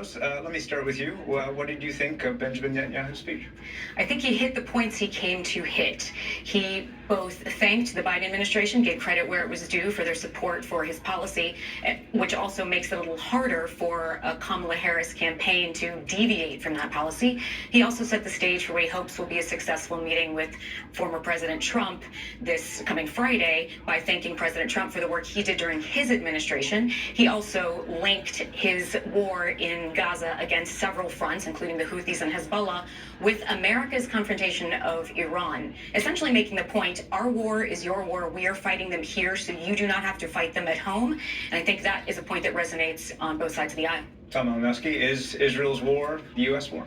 Rose, let me start with you. What did you think of Benjamin Netanyahu's speech? I think he hit the points he came to hit. He both thanked the Biden administration, gave credit where it was due for their support for his policy, which also makes it a little harder for a Kamala Harris campaign to deviate from that policy. He also set the stage for what he hopes will be a successful meeting with former President Trump this coming Friday by thanking President Trump for the work he did during his administration. He also linked his war in Gaza against several fronts, including the Houthis and Hezbollah, with America's confrontation of Iran, essentially making the point, our war is your war, we are fighting them here, so you do not have to fight them at home. And I think that is a point that resonates on both sides of the aisle. Tom Malinowski, is Israel's war the U.S. war?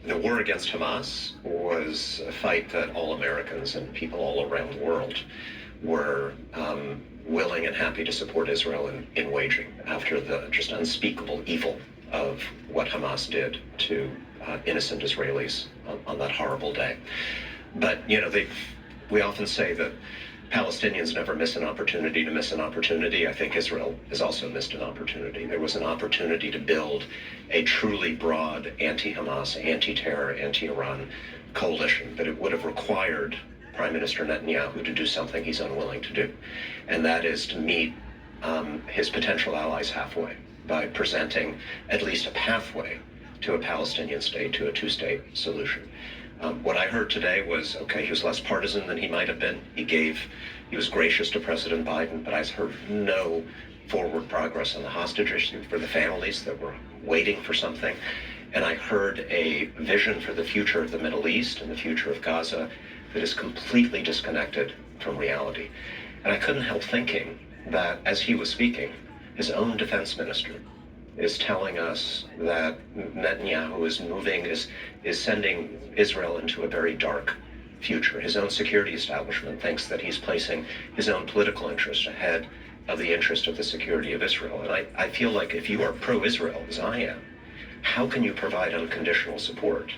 The war against Hamas was a fight that all Americans and people all around the world were willing and happy to support Israel in waging after the just unspeakable evil of what Hamas did to innocent Israelis on that horrible day. But, we often say that Palestinians never miss an opportunity to miss an opportunity. I think Israel has also missed an opportunity. There was an opportunity to build a truly broad anti-Hamas, anti-terror, anti-Iran coalition, but it would have required Prime Minister Netanyahu to do something he's unwilling to do, and that is to meet his potential allies halfway by presenting at least a pathway to a Palestinian state, to a two-state solution. What I heard today was, okay, he was less partisan than he might have been. He was gracious to President Biden, but I heard no forward progress on the hostage issue for the families that were waiting for something. And I heard a vision for the future of the Middle East and the future of Gaza that is completely disconnected from reality. And I couldn't help thinking that as he was speaking, his own defense minister is telling us that Netanyahu is sending Israel into a very dark future. His own security establishment thinks that he's placing his own political interest ahead of the interest of the security of Israel. And I feel like if you are pro-Israel, as I am, how can you provide unconditional support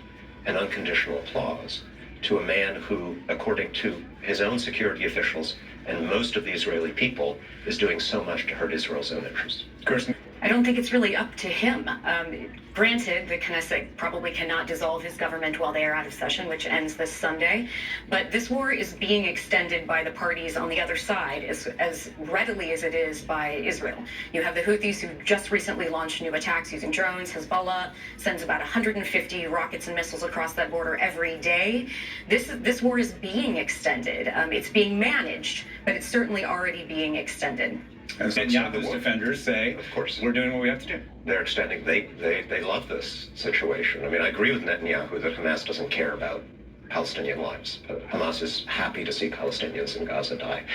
and unconditional applause to a man who, according to his own security officials and most of the Israeli people, is doing so much to hurt Israel's own interests? Kirsten? I don't think it's really up to him. Granted, the Knesset probably cannot dissolve his government while they are out of session, which ends this Sunday. But this war is being extended by the parties on the other side as readily as it is by Israel. You have the Houthis who just recently launched new attacks using drones. Hezbollah sends about 150 rockets and missiles across that border every day. This war is being extended. It's being managed, but it's certainly already being extended. As Netanyahu's defenders say, of course, we're doing what we have to do. They're extending. They love this situation. I mean, I agree with Netanyahu that Hamas doesn't care about Palestinian lives. Hamas is happy to see Palestinians in Gaza die.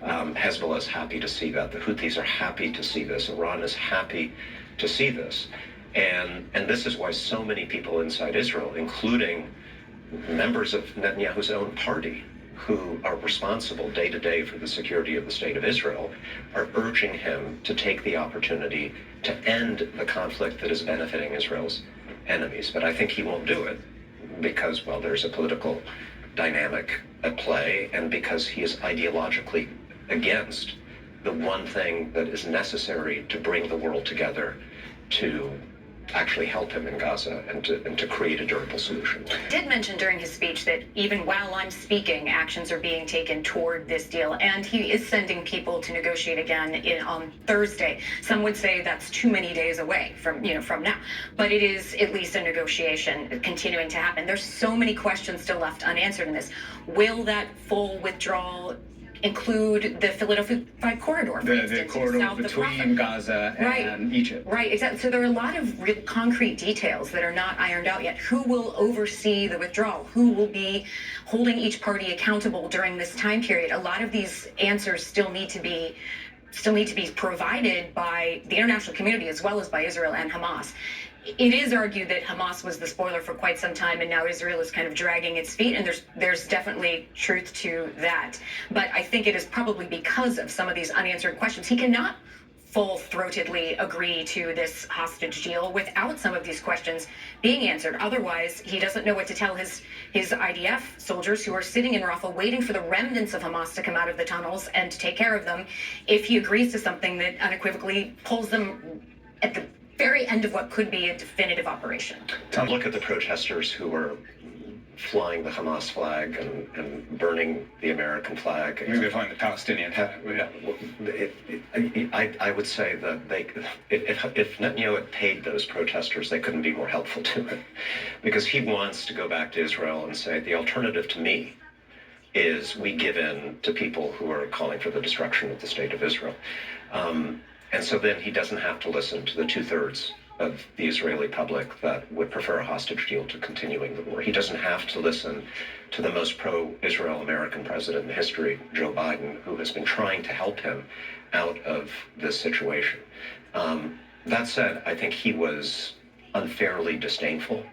Hezbollah is happy to see that. The Houthis are happy to see this. Iran is happy to see this. And this is why so many people inside Israel, including members of Netanyahu's own party, who are responsible day to day for the security of the state of Israel, are urging him to take the opportunity to end the conflict that is benefiting Israel's enemies. But I think he won't do it because, well, there's a political dynamic at play and because he is ideologically against the one thing that is necessary to bring the world together to actually help him in Gaza and to create a durable solution. Did mention during his speech that even while I'm speaking, actions are being taken toward this deal, and he is sending people to negotiate again on Thursday. Some would say that's too many days away from now, but it is at least a negotiation continuing to happen. There's so many questions still left unanswered in this. Will that full withdrawal include the Philadelphia corridor, for instance, the corridor between Gaza and Egypt? Right, exactly. So there are a lot of real concrete details that are not ironed out yet. Who will oversee the withdrawal? Who will be holding each party accountable during this time period? A lot of these answers still need to be provided by the international community as well as by Israel and Hamas. It is argued that Hamas was the spoiler for quite some time, and now Israel is kind of dragging its feet, and there's definitely truth to that. But I think it is probably because of some of these unanswered questions. He cannot full-throatedly agree to this hostage deal without some of these questions being answered. Otherwise, he doesn't know what to tell his IDF soldiers who are sitting in Rafah waiting for the remnants of Hamas to come out of the tunnels and to take care of them if he agrees to something that unequivocally pulls them at the very end of what could be a definitive operation. Look at the protesters who were flying the Hamas flag and burning the American flag. Maybe they're flying the Palestinian. Yeah. I would say that if Netanyahu had paid those protesters, they couldn't be more helpful to him, because he wants to go back to Israel and say the alternative to me is we give in to people who are calling for the destruction of the state of Israel. And so then he doesn't have to listen to the 2/3 of the Israeli public that would prefer a hostage deal to continuing the war. He doesn't have to listen to the most pro-Israel American president in history, Joe Biden, who has been trying to help him out of this situation. That said, I think he was unfairly disdainful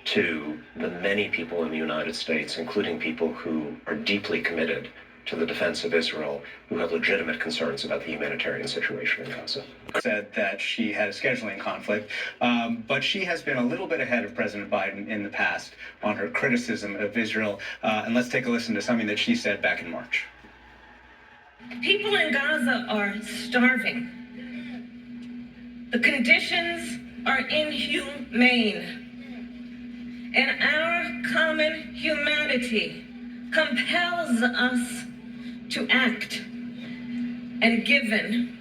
to the many people in the United States, including people who are deeply committed to the defense of Israel, who have legitimate concerns about the humanitarian situation in Gaza. Said that she had a scheduling conflict, but she has been a little bit ahead of President Biden in the past on her criticism of Israel. And let's take a listen to something that she said back in March. People in Gaza are starving. The conditions are inhumane. And our common humanity compels us to act. And given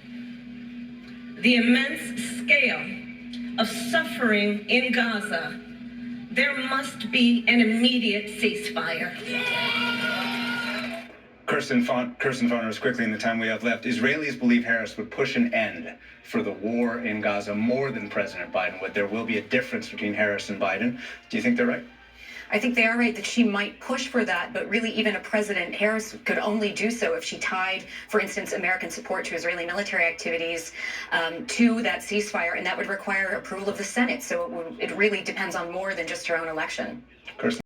the immense scale of suffering in Gaza, there must be an immediate ceasefire. Kirsten Foners, quickly in the time we have left. Israelis believe Harris would push an end for the war in Gaza more than President Biden would. There will be a difference between Harris and Biden. Do you think they're right? I think they are right that she might push for that, but really even a President Harris could only do so if she tied, for instance, American support to Israeli military activities to that ceasefire, and that would require approval of the Senate. So it really depends on more than just her own election. Kirsten